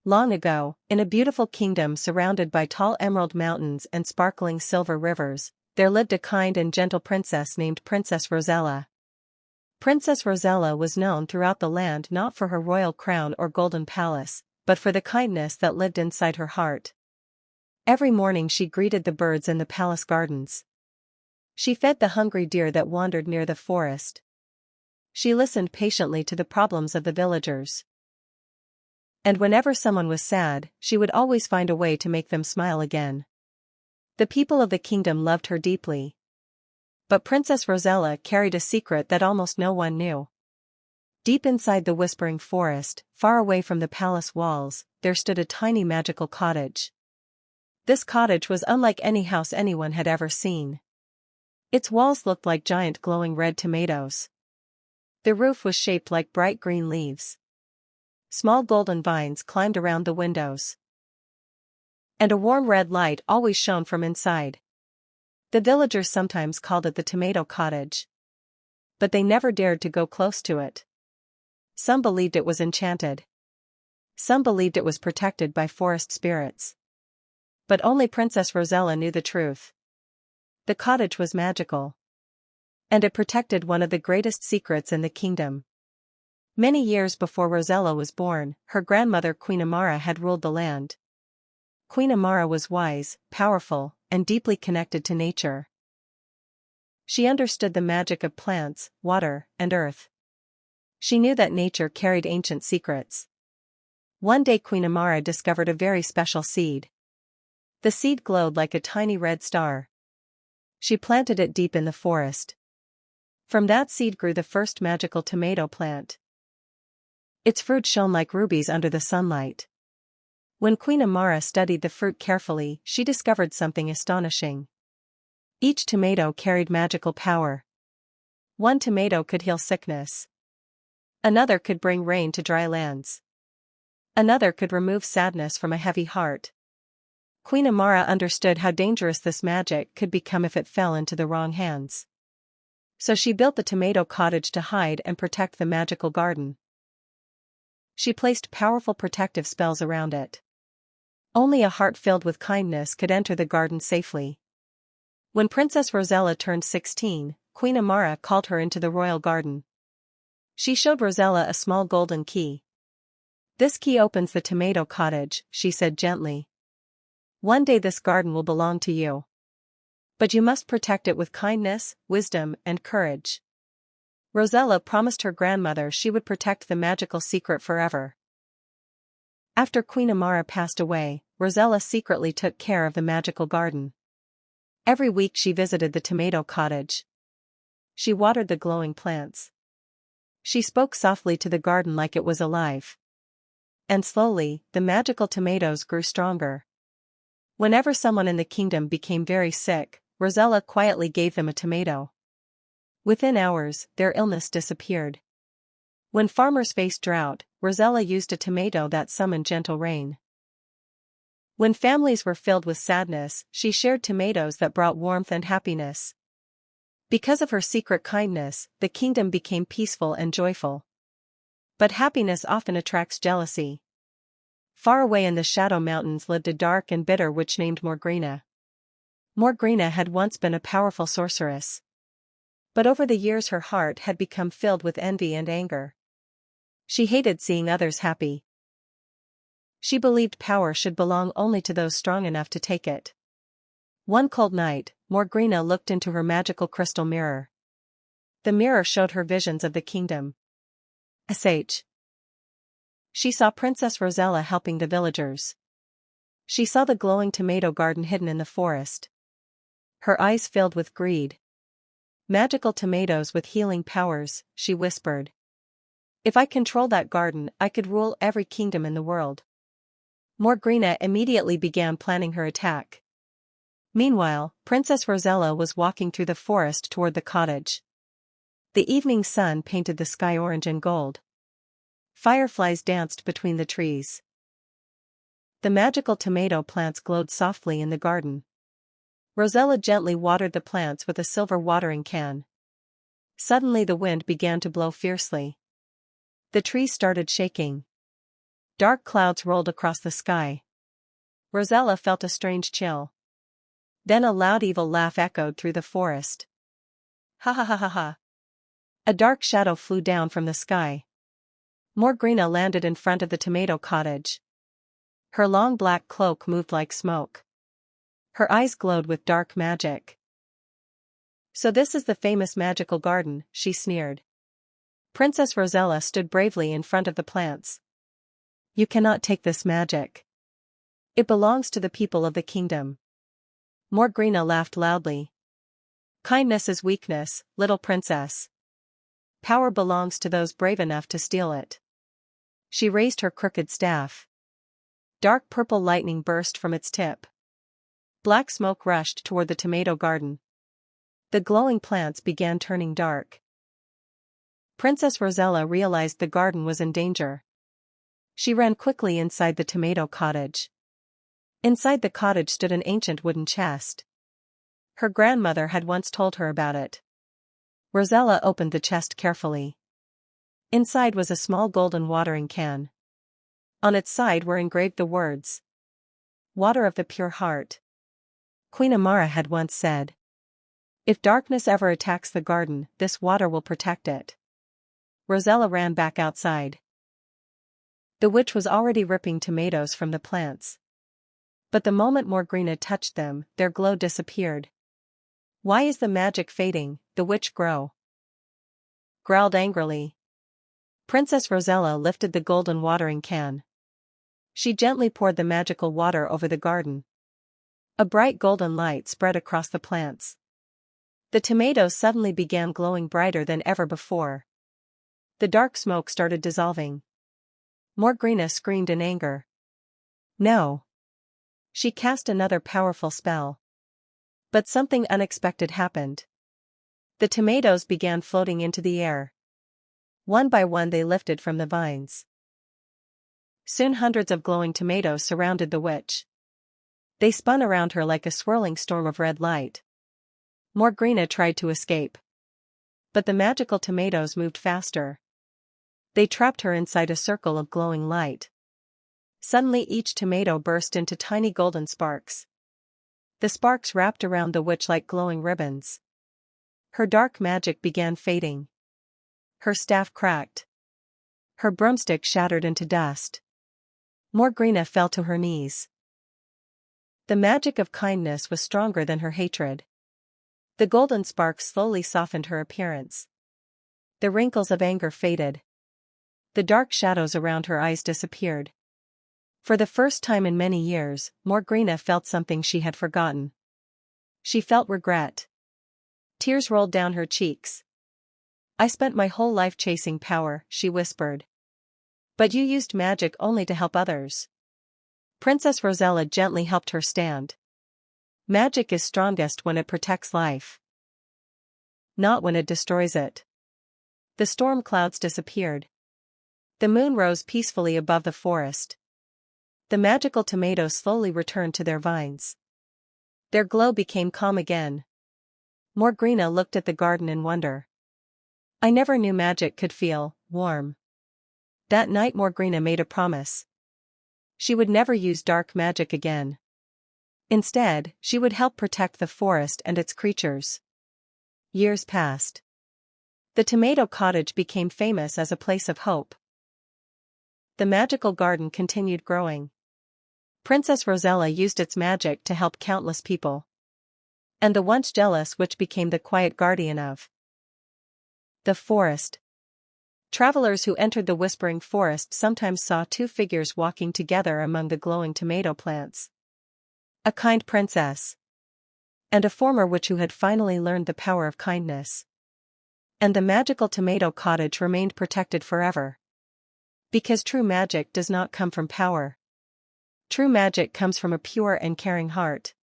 Long ago, in a beautiful kingdom surrounded by tall emerald mountains and sparkling silver rivers, there lived a kind and gentle princess named Princess Rosella. Princess Rosella was known throughout the land not for her royal crown or golden palace, but for the kindness that lived inside her heart. Every morning she greeted the birds in the palace gardens. She fed the hungry deer that wandered near the forest. She listened patiently to the problems of the villagers. And whenever someone was sad, she would always find a way to make them smile again. The people of the kingdom loved her deeply. But Princess Rosella carried a secret that almost no one knew. Deep inside the whispering forest, far away from the palace walls, there stood a tiny magical cottage. This cottage was unlike any house anyone had ever seen. Its walls looked like giant glowing red tomatoes. The roof was shaped like bright green leaves. Small golden vines climbed around the windows. And a warm red light always shone from inside. The villagers sometimes called it the Tomato Cottage. But they never dared to go close to it. Some believed it was enchanted. Some believed it was protected by forest spirits. But only Princess Rosella knew the truth. The cottage was magical. And it protected one of the greatest secrets in the kingdom. Many years before Rosella was born, her grandmother Queen Amara had ruled the land. Queen Amara was wise, powerful, and deeply connected to nature. She understood the magic of plants, water, and earth. She knew that nature carried ancient secrets. One day Queen Amara discovered a very special seed. The seed glowed like a tiny red star. She planted it deep in the forest. From that seed grew the first magical tomato plant. Its fruit shone like rubies under the sunlight. When Queen Amara studied the fruit carefully, she discovered something astonishing. Each tomato carried magical power. One tomato could heal sickness. Another could bring rain to dry lands. Another could remove sadness from a heavy heart. Queen Amara understood how dangerous this magic could become if it fell into the wrong hands. So she built the Tomato Cottage to hide and protect the magical garden. She placed powerful protective spells around it. Only a heart filled with kindness could enter the garden safely. When Princess Rosella turned 16, Queen Amara called her into the royal garden. She showed Rosella a small golden key. "This key opens the Tomato Cottage," she said gently. "One day this garden will belong to you. But you must protect it with kindness, wisdom, and courage." Rosella promised her grandmother she would protect the magical secret forever. After Queen Amara passed away, Rosella secretly took care of the magical garden. Every week she visited the Tomato Cottage. She watered the glowing plants. She spoke softly to the garden like it was alive. And slowly, the magical tomatoes grew stronger. Whenever someone in the kingdom became very sick, Rosella quietly gave them a tomato. Within hours, their illness disappeared. When farmers faced drought, Rosella used a tomato that summoned gentle rain. When families were filled with sadness, she shared tomatoes that brought warmth and happiness. Because of her secret kindness, the kingdom became peaceful and joyful. But happiness often attracts jealousy. Far away in the Shadow Mountains lived a dark and bitter witch named Morgrina. Morgrina had once been a powerful sorceress. But over the years her heart had become filled with envy and anger. She hated seeing others happy. She believed power should belong only to those strong enough to take it. One cold night, Morgrina looked into her magical crystal mirror. The mirror showed her visions of the kingdom. She saw Princess Rosella helping the villagers. She saw the glowing tomato garden hidden in the forest. Her eyes filled with greed. "Magical tomatoes with healing powers," she whispered. "If I control that garden, I could rule every kingdom in the world." Morgrina immediately began planning her attack. Meanwhile, Princess Rosella was walking through the forest toward the cottage. The evening sun painted the sky orange and gold. Fireflies danced between the trees. The magical tomato plants glowed softly in the garden. Rosella gently watered the plants with a silver watering can. Suddenly the wind began to blow fiercely. The trees started shaking. Dark clouds rolled across the sky. Rosella felt a strange chill. Then a loud evil laugh echoed through the forest. Ha ha ha ha ha. A dark shadow flew down from the sky. Morgrina landed in front of the Tomato Cottage. Her long black cloak moved like smoke. Her eyes glowed with dark magic. So this is the famous magical garden, she sneered. Princess Rosella stood bravely in front of the plants. You cannot take this magic. It belongs to the people of the kingdom. Morgrina laughed loudly. Kindness is weakness, little princess. Power belongs to those brave enough to steal it. She raised her crooked staff. Dark purple lightning burst from its tip. Black smoke rushed toward the tomato garden. The glowing plants began turning dark. Princess Rosella realized the garden was in danger. She ran quickly inside the tomato cottage. Inside the cottage stood an ancient wooden chest. Her grandmother had once told her about it. Rosella opened the chest carefully. Inside was a small golden watering can. On its side were engraved the words, "Water of the pure heart." Queen Amara had once said, "If darkness ever attacks the garden, this water will protect it." Rosella ran back outside. The witch was already ripping tomatoes from the plants. But the moment Morgrina touched them, their glow disappeared. "Why is the magic fading?" the witch growled angrily. Princess Rosella lifted the golden watering can. She gently poured the magical water over the garden. A bright golden light spread across the plants. The tomatoes suddenly began glowing brighter than ever before. The dark smoke started dissolving. Morgrina screamed in anger. No. She cast another powerful spell. But something unexpected happened. The tomatoes began floating into the air. One by one they lifted from the vines. Soon hundreds of glowing tomatoes surrounded the witch. They spun around her like a swirling storm of red light. Morgrina tried to escape. But the magical tomatoes moved faster. They trapped her inside a circle of glowing light. Suddenly each tomato burst into tiny golden sparks. The sparks wrapped around the witch like glowing ribbons. Her dark magic began fading. Her staff cracked. Her broomstick shattered into dust. Morgrina fell to her knees. The magic of kindness was stronger than her hatred. The golden sparks slowly softened her appearance. The wrinkles of anger faded. The dark shadows around her eyes disappeared. For the first time in many years, Morgrina felt something she had forgotten. She felt regret. Tears rolled down her cheeks. "I spent my whole life chasing power," she whispered. "But you used magic only to help others." Princess Rosella gently helped her stand. Magic is strongest when it protects life, not when it destroys it. The storm clouds disappeared. The moon rose peacefully above the forest. The magical tomatoes slowly returned to their vines. Their glow became calm again. Morgrina looked at the garden in wonder. "I never knew magic could feel warm." That night Morgrina made a promise. She would never use dark magic again. Instead, she would help protect the forest and its creatures. Years passed. The Tomato Cottage became famous as a place of hope. The magical garden continued growing. Princess Rosella used its magic to help countless people. And the once jealous witch became the quiet guardian of the forest. Travelers who entered the whispering forest sometimes saw two figures walking together among the glowing tomato plants. A kind princess. And a former witch who had finally learned the power of kindness. And the magical tomato cottage remained protected forever. Because true magic does not come from power. True magic comes from a pure and caring heart.